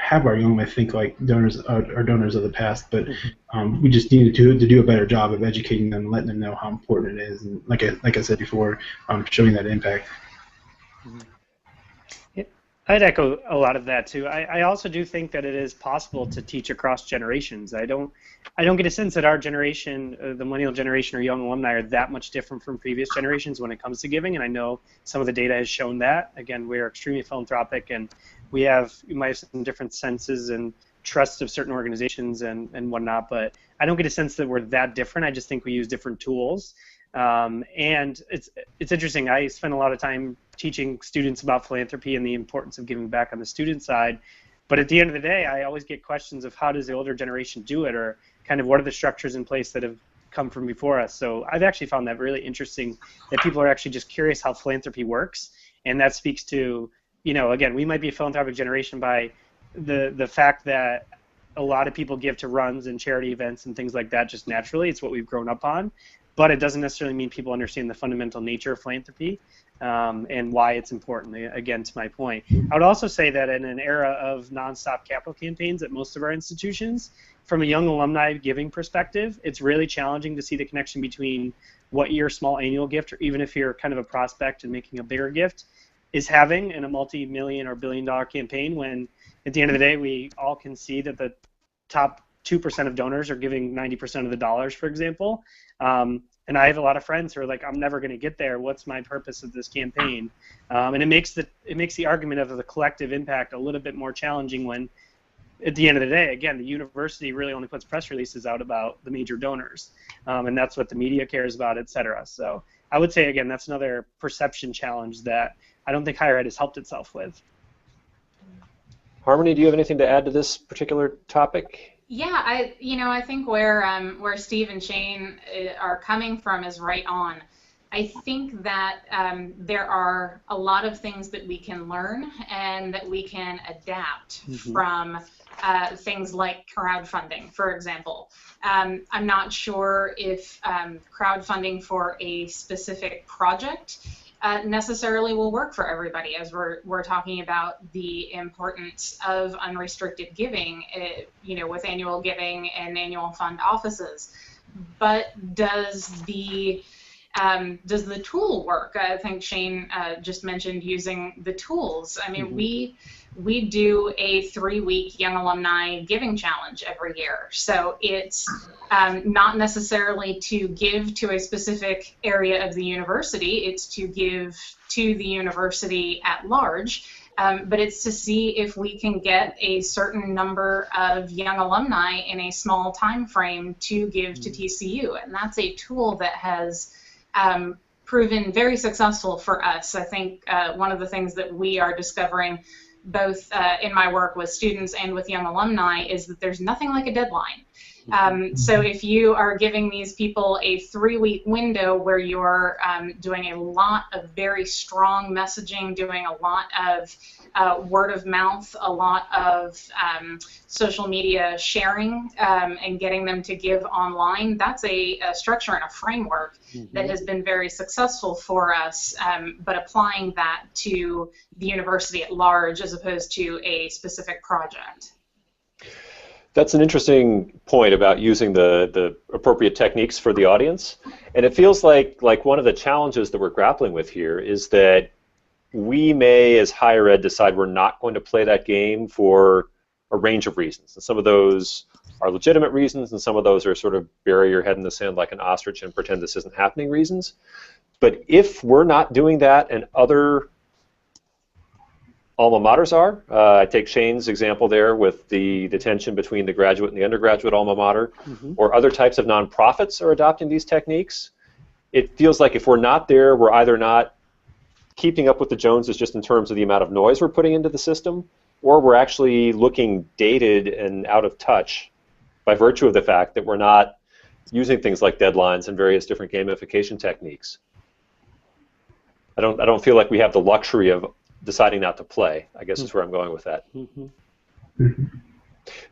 have our young men think like donors are donors of the past, but we just need to do a better job of educating them, letting them know how important it is, and like I said before, showing that impact. Yeah, I'd echo a lot of that too. I also do think that it is possible to teach across generations. I don't get a sense that our generation, the millennial generation or young alumni, are that much different from previous generations when it comes to giving, and I know some of the data has shown that. Again, we are extremely philanthropic, and we might have some different senses and trusts of certain organizations and whatnot, but I don't get a sense that we're that different. I just think we use different tools. And it's interesting. I spend a lot of time teaching students about philanthropy and the importance of giving back on the student side. But at the end of the day, I always get questions of how does the older generation do it, or kind of what are the structures in place that have come from before us. So I've actually found that really interesting, that people are actually just curious how philanthropy works, and that speaks to, again, we might be a philanthropic generation by the fact that a lot of people give to runs and charity events and things like that just naturally. It's what we've grown up on. But it doesn't necessarily mean people understand the fundamental nature of philanthropy and why it's important, again, to my point. I would also say that in an era of nonstop capital campaigns at most of our institutions, from a young alumni giving perspective, it's really challenging to see the connection between what your small annual gift, or even if you're kind of a prospect and making a bigger gift, is having in a multi-million or billion-dollar campaign, when at the end of the day we all can see that the top 2% of donors are giving 90% of the dollars, for example. And I have a lot of friends who are like, I'm never going to get there. What's my purpose of this campaign? And it makes the argument of the collective impact a little bit more challenging when, at the end of the day, again, the university really only puts press releases out about the major donors, and that's what the media cares about, et cetera. So I would say, again, that's another perception challenge that I don't think higher ed has helped itself with. Harmonie, do you have anything to add to this particular topic? Yeah, I think where Steve and Shane are coming from is right on. I think that there are a lot of things that we can learn and that we can adapt from things like crowdfunding, for example. I'm not sure if crowdfunding for a specific project necessarily will work for everybody, as we're talking about the importance of unrestricted giving, with annual giving and annual fund offices. But does the tool work? I think Shane just mentioned using the tools. I mean, we do a 3-week Young Alumni Giving Challenge every year. So it's not necessarily to give to a specific area of the university, it's to give to the university at large, but it's to see if we can get a certain number of young alumni in a small time frame to give to TCU. And that's a tool that has proven very successful for us. I think one of the things that we are discovering both in my work with students and with young alumni is that there's nothing like a deadline. So if you are giving these people a 3-week window where you're doing a lot of very strong messaging, doing a lot of word of mouth, a lot of social media sharing, and getting them to give online, that's a structure and a framework that has been very successful for us, but applying that to the university at large as opposed to a specific project. That's an interesting point about using the appropriate techniques for the audience. And it feels like one of the challenges that we're grappling with here is that we may, as higher ed, decide we're not going to play that game for a range of reasons. And some of those are legitimate reasons, and some of those are sort of bury your head in the sand like an ostrich and pretend this isn't happening reasons. But if we're not doing that and other alma maters are. I take Shane's example there with the tension between the graduate and the undergraduate alma mater, or other types of nonprofits are adopting these techniques. It feels like if we're not there, we're either not keeping up with the Joneses just in terms of the amount of noise we're putting into the system, or we're actually looking dated and out of touch by virtue of the fact that we're not using things like deadlines and various different gamification techniques. I don't feel like we have the luxury of deciding not to play, I guess is where I'm going with that.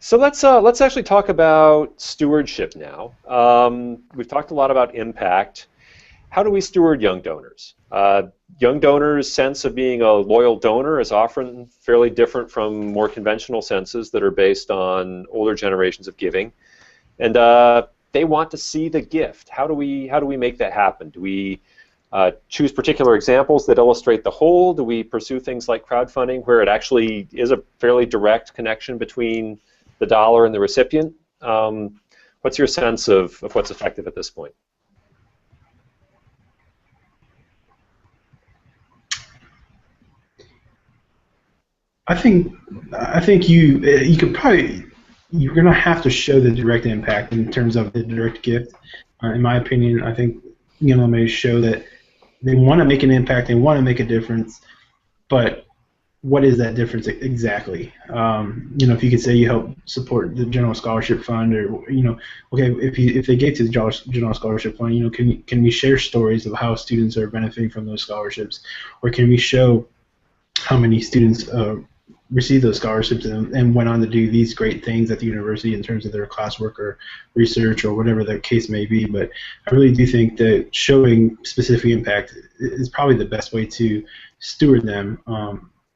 So let's actually talk about stewardship now. We've talked a lot about impact. How do we steward young donors? Young donors' sense of being a loyal donor is often fairly different from more conventional senses that are based on older generations of giving, and they want to see the gift. How do we make that happen? Do we choose particular examples that illustrate the whole? Do we pursue things like crowdfunding where it actually is a fairly direct connection between the dollar and the recipient? What's your sense of what's effective at this point? I think you could probably, you're gonna have to show the direct impact in terms of the direct gift. In my opinion, I think may show that they want to make an impact, they want to make a difference, but what is that difference exactly? If you could say you help support the General Scholarship Fund, or okay, if they get to the General Scholarship Fund, can we share stories of how students are benefiting from those scholarships, or can we show how many students received those scholarships and went on to do these great things at the university in terms of their classwork or research or whatever the case may be. But I really do think that showing specific impact is probably the best way to steward them,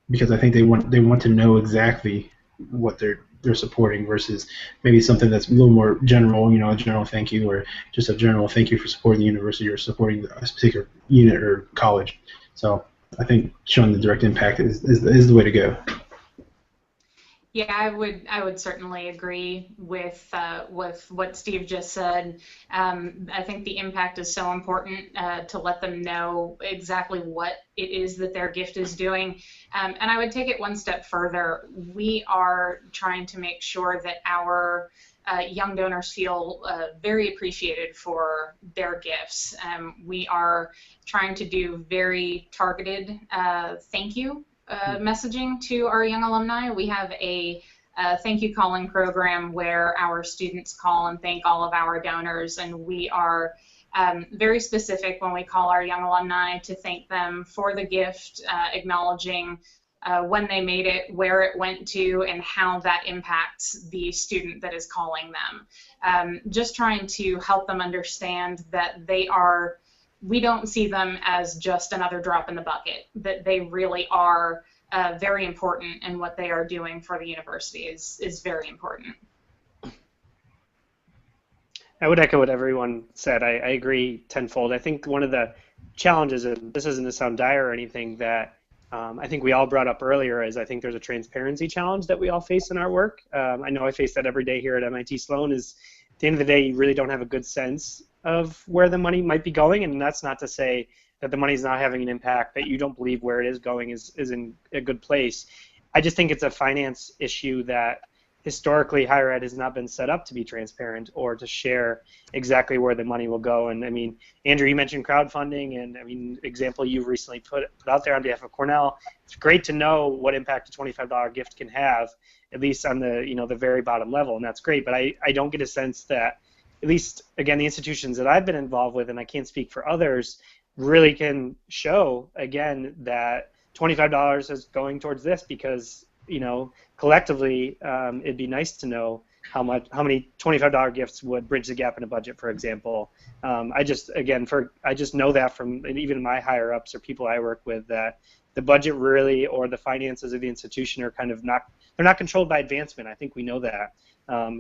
because I think they want to know exactly what they're supporting versus maybe something that's a little more general, a general thank you, or just a general thank you for supporting the university or supporting a particular unit or college. So I think showing the direct impact is the way to go. Yeah, I would certainly agree with what Steve just said. I think the impact is so important to let them know exactly what it is that their gift is doing. And I would take it one step further. We are trying to make sure that our young donors feel very appreciated for their gifts. We are trying to do very targeted thank you messaging to our young alumni. We have a thank you calling program where our students call and thank all of our donors, and we are very specific when we call our young alumni to thank them for the gift, acknowledging when they made it, where it went to, and how that impacts the student that is calling them. Just trying to help them understand that we don't see them as just another drop in the bucket, that they really are very important, and what they are doing for the university is very important. I would echo what everyone said. I agree tenfold. I think one of the challenges, and this isn't to sound dire or anything, that I think we all brought up earlier, is I think there's a transparency challenge that we all face in our work. I know I face that every day here at MIT Sloan. Is at the end of the day, you really don't have a good sense of where the money might be going, and that's not to say that the money's not having an impact, that you don't believe where it is going is in a good place. I just think it's a finance issue that historically higher ed has not been set up to be transparent or to share exactly where the money will go. And I mean, Andrew, you mentioned crowdfunding, and I mean, example you've recently put out there on behalf of Cornell. It's great to know what impact a $25 gift can have, at least on the the very bottom level, and that's great. But I don't get a sense that, at least again, the institutions that I've been involved with, and I can't speak for others, really can show again that $25 is going towards this, because collectively, it'd be nice to know how many $25 gifts would bridge the gap in a budget, for example. I just know that from even my higher ups or people I work with, that the budget really, or the finances of the institution, are kind of they're not controlled by advancement. I think we know that.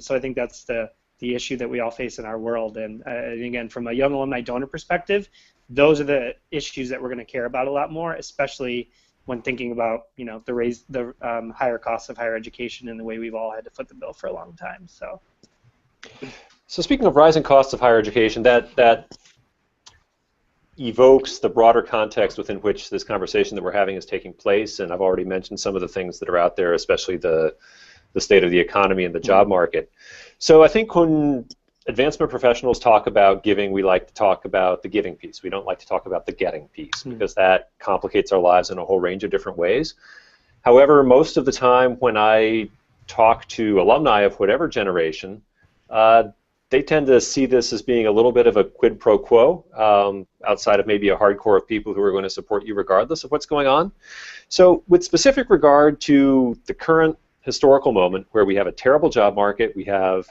So I think that's the issue that we all face in our world. And again, from a young alumni donor perspective, those are the issues that we're going to care about a lot more, especially when thinking about the higher costs of higher education and the way we've all had to foot the bill for a long time. So speaking of rising costs of higher education, that evokes the broader context within which this conversation that we're having is taking place. And I've already mentioned some of the things that are out there, especially the state of the economy and the job market. So I think when advancement professionals talk about giving, we like to talk about the giving piece. We don't like to talk about the getting piece because that complicates our lives in a whole range of different ways. However, most of the time when I talk to alumni of whatever generation, they tend to see this as being a little bit of a quid pro quo, outside of maybe a hardcore of people who are going to support you regardless of what's going on. So with specific regard to the current historical moment where we have a terrible job market, we have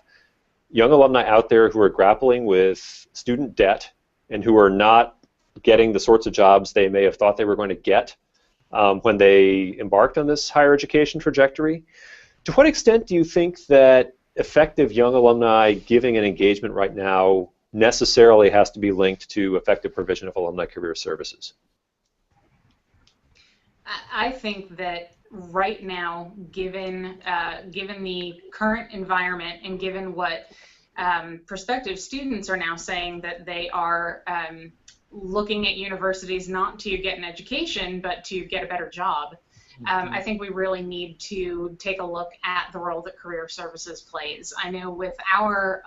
young alumni out there who are grappling with student debt and who are not getting the sorts of jobs they may have thought they were going to get when they embarked on this higher education trajectory. To what extent do you think that effective young alumni giving and engagement right now necessarily has to be linked to effective provision of alumni career services? I think that right now, given the current environment and given what prospective students are now saying that they are looking at universities not to get an education but to get a better job, I think we really need to take a look at the role that career services plays. I know with our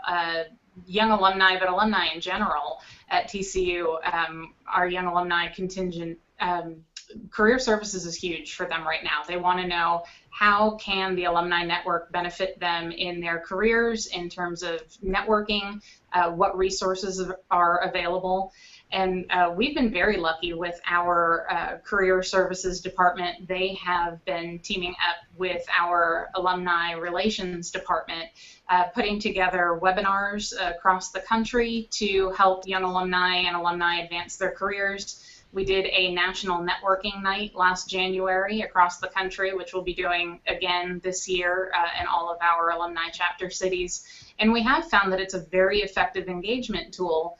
young alumni, but alumni in general at TCU, our young alumni contingent, career services is huge for them right now. They want to know how can the alumni network benefit them in their careers in terms of networking, what resources are available. And we've been very lucky with our career services department. They have been teaming up with our alumni relations department, putting together webinars across the country to help young alumni and alumni advance their careers. We did a national networking night last January across the country, which we'll be doing again this year in all of our alumni chapter cities. And we have found that it's a very effective engagement tool.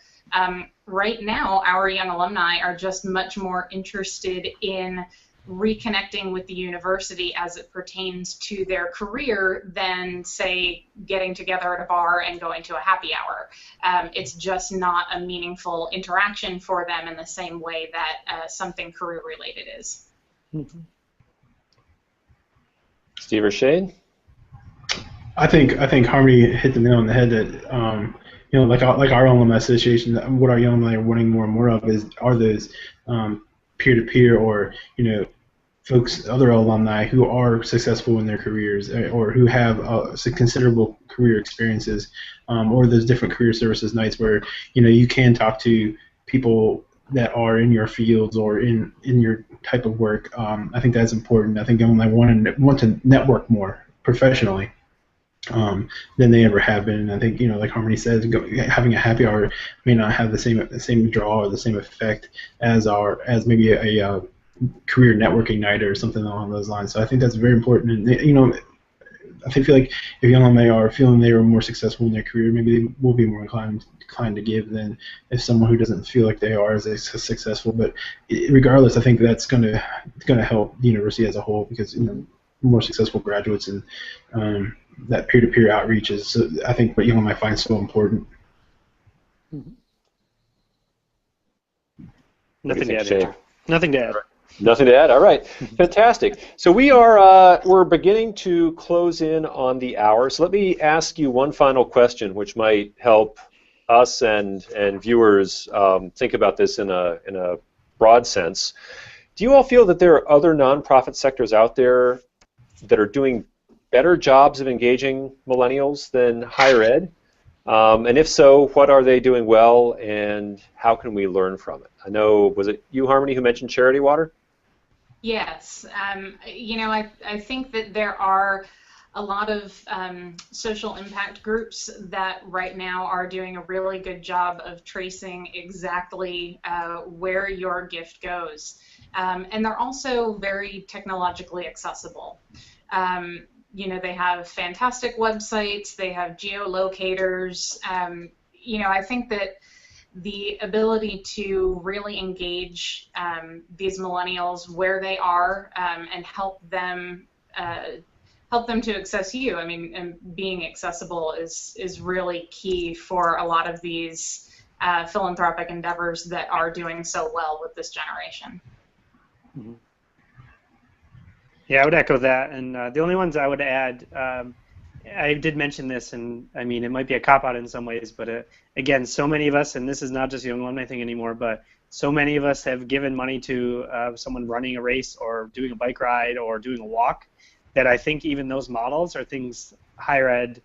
Right now, our young alumni are just much more interested in reconnecting with the university as it pertains to their career than, say, getting together at a bar and going to a happy hour. It's just not a meaningful interaction for them in the same way that something career-related is. Steve or Shane? I think Harmony hit the nail on the head that you know, like our alumni association, what our young alumni are wanting more and more of are those peer-to-peer or, you know, folks, other alumni who are successful in their careers or who have considerable career experiences, or those different career services nights where, you know, you can talk to people that are in your fields or in your type of work. I think that's important. I think alumni want to network more professionally than they ever have been. And I think, you know, like Harmony says, having a happy hour may not have the same draw or the same effect as maybe a career networking night or something along those lines. So I think that's very important. And, you know, I feel like if young alumni are feeling they are more successful in their career, maybe they will be more inclined to give than if someone who doesn't feel like they are as successful. But regardless, I think that's going to help the university as a whole, because, you know, more successful graduates and that peer-to-peer outreach is, I think, what young alumni find so important. Nothing to add. Nothing to add. Nothing to add. All right, fantastic. So we're beginning to close in on the hour. So let me ask you one final question, which might help us and viewers think about this in a broad sense. Do you all feel that there are other nonprofit sectors out there that are doing better jobs of engaging millennials than higher ed? And if so, what are they doing well, and how can we learn from it? I know, was it you, Harmony, who mentioned Charity Water? Yes. You know, I think that there are a lot of social impact groups that right now are doing a really good job of tracing exactly where your gift goes. And they're also very technologically accessible. You know, they have fantastic websites, they have geolocators. You know, I think that the ability to really engage these millennials where they are and help them to access you. I mean, and being accessible is really key for a lot of these philanthropic endeavors that are doing so well with this generation. Mm-hmm. Yeah, I would echo that, and the only ones I would add, I did mention this, and I mean, it might be a cop-out in some ways, but again, so many of us, and this is not just a Young Alumni thing anymore, but so many of us have given money to someone running a race or doing a bike ride or doing a walk, that I think even those models are things higher ed,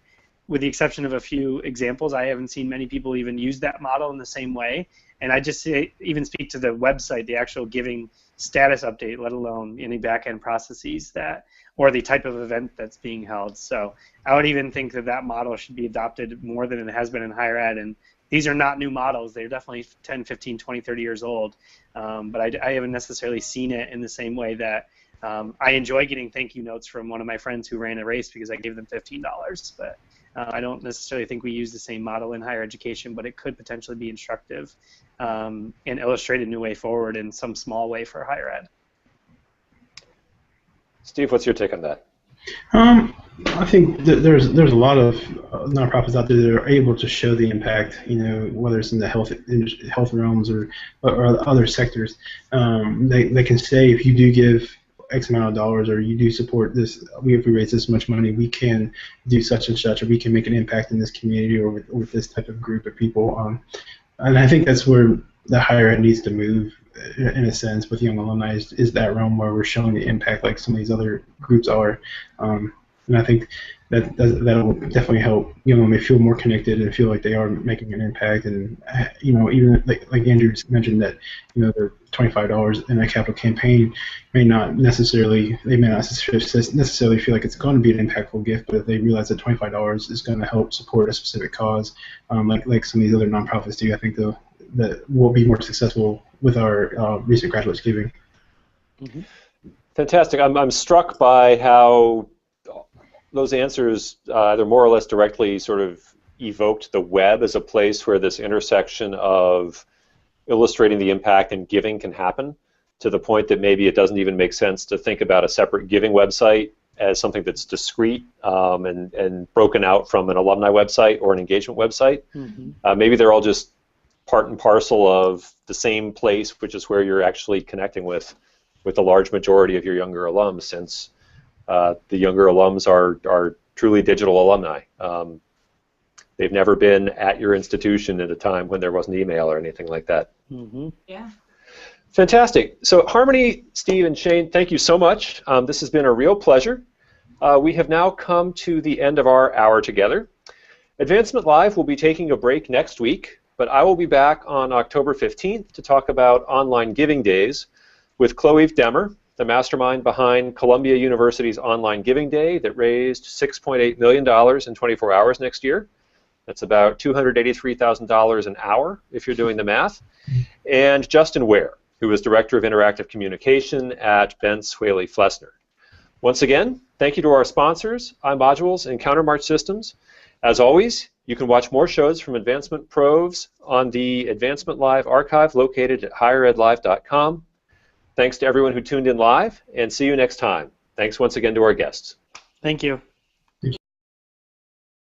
with the exception of a few examples, I haven't seen many people even use that model in the same way. And I just even speak to the website, the actual giving status update, let alone any back-end processes that, or the type of event that's being held. So I would even think that that model should be adopted more than it has been in higher ed. And these are not new models. They're definitely 10, 15, 20, 30 years old. But I haven't necessarily seen it in the same way that I enjoy getting thank you notes from one of my friends who ran a race because I gave them $15. But I don't necessarily think we use the same model in higher education, but it could potentially be instructive and illustrate a new way forward in some small way for higher ed. Steve, what's your take on that? I think that there's a lot of nonprofits out there that are able to show the impact, whether it's in the health realms or other sectors. They can say, if you do give X amount of dollars, or you do support this, if we raise this much money, we can do such and such, or we can make an impact in this community or with this type of group of people. And I think that's where the higher ed needs to move, in a sense, with Young Alumni, is that realm where we're showing the impact like some of these other groups are. And I think that will definitely help Young Alumni feel more connected and feel like they are making an impact. And even like Andrew mentioned, that the $25 in a capital campaign may not necessarily feel like it's going to be an impactful gift, but if they realize that $25 is going to help support a specific cause, like some of these other nonprofits do, I think that we'll be more successful with our recent graduates giving. Mm-hmm. Fantastic. I'm struck by how those answers either more or less directly sort of evoked the web as a place where this intersection of illustrating the impact and giving can happen, to the point that maybe it doesn't even make sense to think about a separate giving website as something that's discrete and broken out from an alumni website or an engagement website. Mm-hmm. Maybe they're all just part and parcel of the same place, which is where you're actually connecting with the large majority of your younger alums, since the younger alums are truly digital alumni. They've never been at your institution at a time when there wasn't email or anything like that. Mm-hmm. Yeah. Fantastic. So Harmonie, Steve, and Shane, thank you so much. This has been a real pleasure. We have now come to the end of our hour together. Advancement Live will be taking a break next week, but I will be back on October 15th to talk about online giving days with Chloe Demmer, the mastermind behind Columbia University's Online Giving Day that raised $6.8 million in 24 hours next year. That's about $283,000 an hour, if you're doing the math. And Justin Ware, who is Director of Interactive Communication at Bentz Whaley Flessner. Once again, thank you to our sponsors, iModules and Countermarch Systems. As always, you can watch more shows from Advancement Pros on the Advancement Live archive located at higheredlive.com. Thanks to everyone who tuned in live, and see you next time. Thanks once again to our guests. Thank you.